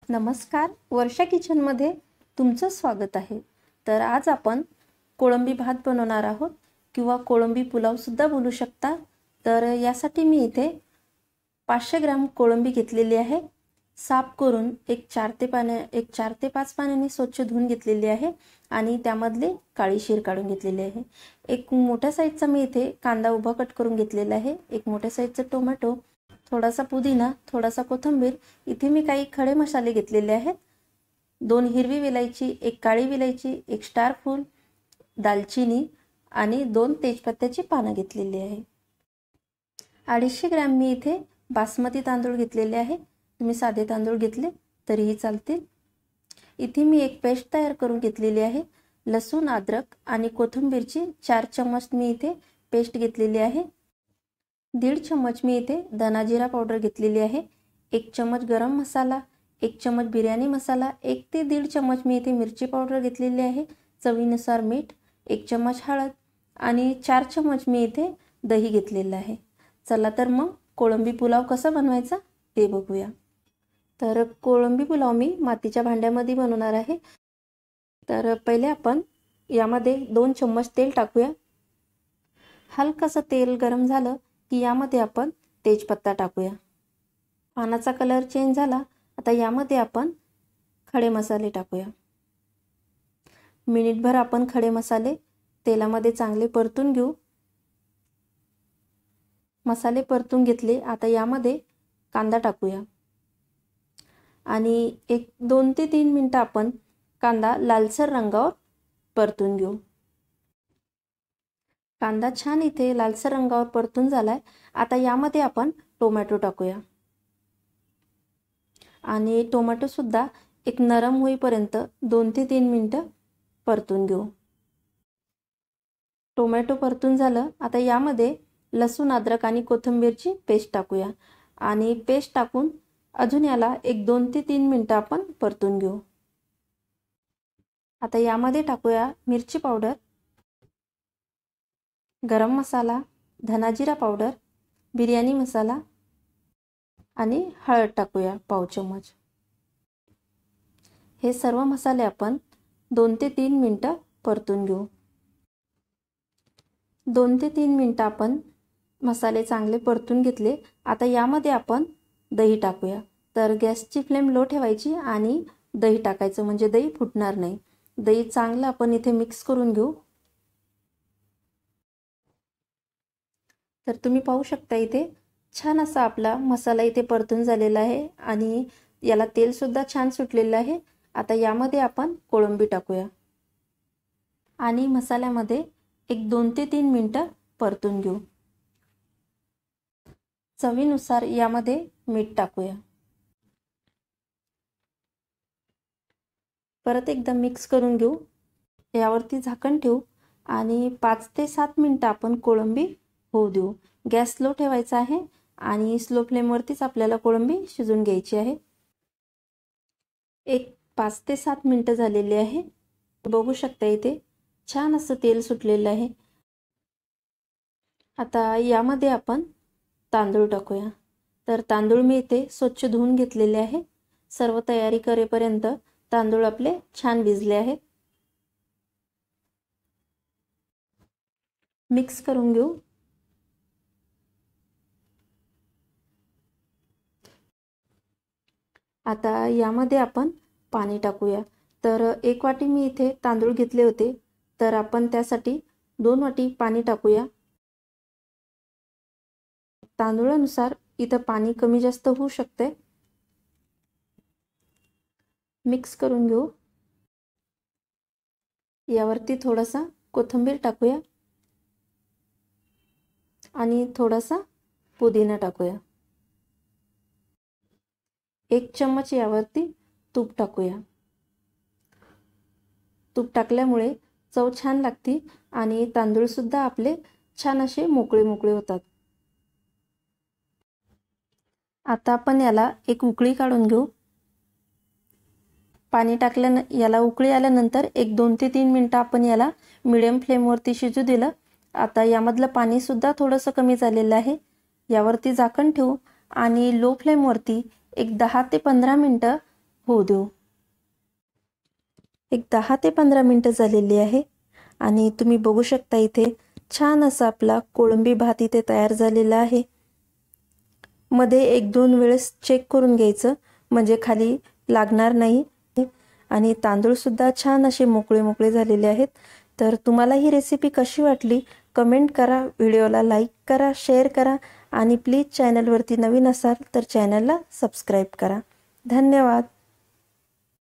नमस्कार, वर्षा किचनमध्ये तुमचं स्वागत आहे। तर आज आपण कोळंबी भात बनवणार आहोत किंवा कोळंबी पुलाव सुद्धा बोलू शकता। तर यासाठी मी इथे 500 ग्रॅम कोळंबी घेतलेली आहे। साफ करून एक 4 ते 5 पाण्याने स्वच्छ धुवून घेतलेली आहे आणि त्यामधले काळी शीर काढून घेतलेली आहे। एक मोठ्या साईजचा मी इथे कांदा उभा कट करून घेतलेला आहे। एक मोठ्या साईजचा टोमॅटो, थोडासा पुदिना, थोडासा कोथिंबीर। इथे मी काही खडे मसाले घेतलेले आहेत। 2 हिरवी विलायची, एक काळी विलायची, एक स्टार फूल, दालचिनी आणि 2 तेजपत्त्याची पानं घेतलेली आहे। 250 ग्रॅम मी इथे बासमती तांदूळ घेतलेले आहे। तुम्ही साधे तांदूळ घेतले तरीही चालतील। इथे मी एक पेस्ट तयार करून घेतलेली आहे। लसूण, अद्रक आणि कोथिंबीरची 4 चम्मच मी इथे पेस्ट घेतलेली आहे। 1.5 चम्मच मी इथे धना जिरा पावडर घेतलेली आहे। 1 चम्मच गरम मसाला, 1 चम्मच बिर्याणी मसाला, 1 ते 1.5 चम्मच मी इथे मिरची पावडर घेतलेली आहे। चवीनुसार मीठ, 1 चम्मच हळद आणि 4 चम्मच मी इथे दही घेतलेलं आहे। चला तर मग कोळंबी पुलाव कसा बनवायचा ते बघूया। तर कोळंबी पुलाव मी मातीच्या भांड्यामध्ये बनवणार आहे। तर पहिले आपण यामध्ये 2 चम्मच तेल टाकूया। हलकसं तेल गरम झालं की यामध्ये आपण तेजपत्ता टाकूया। पानाचा कलर चेंज झाला, आता यामध्ये आपण खडे मसाले टाकूया। मिनिटभर आपण खडे मसाले तेलामध्ये चांगले परतून घेऊ। मसाले परतून घेतले, आता यामध्ये कांदा टाकूया आणि 2 ते 3 मिनिटं आपण कांदा लालसर रंगावर परतून घेऊ। कांदा छान इथे लालसर रंगावर परतून झालाय। आता यामध्ये आपण टोमॅटो टाकूया आणि टोमॅटो सुद्धा एक नरम होईपर्यंत 2 ते 3 मिनिटं परतून घेऊ। टोमॅटो परतून झालं, आता यामध्ये लसूण, अद्रक आणि कोथिंबीरची पेस्ट टाकूया आणि पेस्ट टाकून अजून याला एक 2 ते 3 मिनिटं आपण परतून घेऊ। आता यामध्ये टाकूया मिरची पावडर, गरम मसाला, धना जिरा पावडर, बिर्याणी मसाला आणि हळद टाकूया 1/2 चम्मच। हे सर्व मसाले आपण 2 ते 3 मिनिटं परतून घेऊ। 2 ते 3 मिनिटं आपण मसाले चांगले परतून घेतले। आता यामध्ये आपण दही टाकूया। तर गॅसची फ्लेम लो ठेवायची आणि दही टाकायचं, म्हणजे दही फुटणार नाही। दही चांगलं आपण इथे मिक्स करून घेऊ। तर तुम्ही पाहू शकता इथे छान असा आपला मसाला इथे परतून झालेला आहे आणि याला तेल सुद्धा छान सुटलेलं आहे। आता यामध्ये आपण कोळंबी टाकूया आणि मसाल्यामध्ये एक 2 ते 3 मिनिटं परतून घेऊ। चवीनुसार यामध्ये मीठ टाकूया। परत एकदा मिक्स करून घेऊ। यावरती झाकण ठेवू आणि 5 ते 7 मिनिटं आपण कोळंबी होऊ देऊ। गॅस स्लो ठेवायचा आहे आणि स्लो फ्लेमवरतीच आपल्याला कोळंबी शिजून घ्यायची आहे। एक 5 ते 7 मिनिटं झालेली आहे। बघू शकता इथे छान असं तेल सुटलेलं आहे। आता यामध्ये आपण तांदूळ टाकूया। तर तांदूळ मी इथे स्वच्छ धुवून घेतलेले आहे। सर्व तयारी करेपर्यंत तांदूळ आपले छान भिजले आहेत। मिक्स करून घेऊ। आता यामध्ये आपण पाणी टाकूया। तर 1 वाटी मी इथे तांदूळ घेतले होते, तर आपण त्यासाठी 2 वाटी पाणी टाकूया। तांदूळानुसार इथं पाणी कमी जास्त होऊ शकते। मिक्स करून घेऊ। यावरती थोडासा कोथिंबीर टाकूया आणि थोडासा पुदिना टाकूया। 1 चम्मच यावरती तूप टाकूया। तूप टाकल्यामुळे चव छान लागते आणि तांदूळ सुद्धा आपले छान असे मोकळे मोकळे होतात। आता आपण याला एक उकळी काढून घेऊ। पाणी याला उकळी आल्यानंतर एक 2 ते 3 मिनिटं आपण याला मीडियम फ्लेमवरती शिजू दिलं। आता यामधलं पाणी सुद्धा थोडंसं कमी झालेलं आहे। यावरती झाकण ठेवू आणि लो फ्लेमवरती एक 10 ते 15 मिनिटं होऊ देऊ। एक 10 ते 15 मिनटं झालेली आहे आणि तुम्ही बघू शकता इथे छान असा आपला कोळंबी भात इथे तयार झालेला आहे। मध्ये 1-2 वेळेस चेक करून घ्यायचं म्हणजे खाली लागणार नाही। आणि तांदूळ सुद्धा छान असे मोकळे मोकळे झालेले आहेत। तर तुम्हाला ही रेसिपी कशी वाटली कमेंट करा, व्हिडिओला लाईक करा, शेअर करा आणि प्लीज चॅनलवरती नवीन असाल तर चॅनलला सबस्क्राईब करा। धन्यवाद।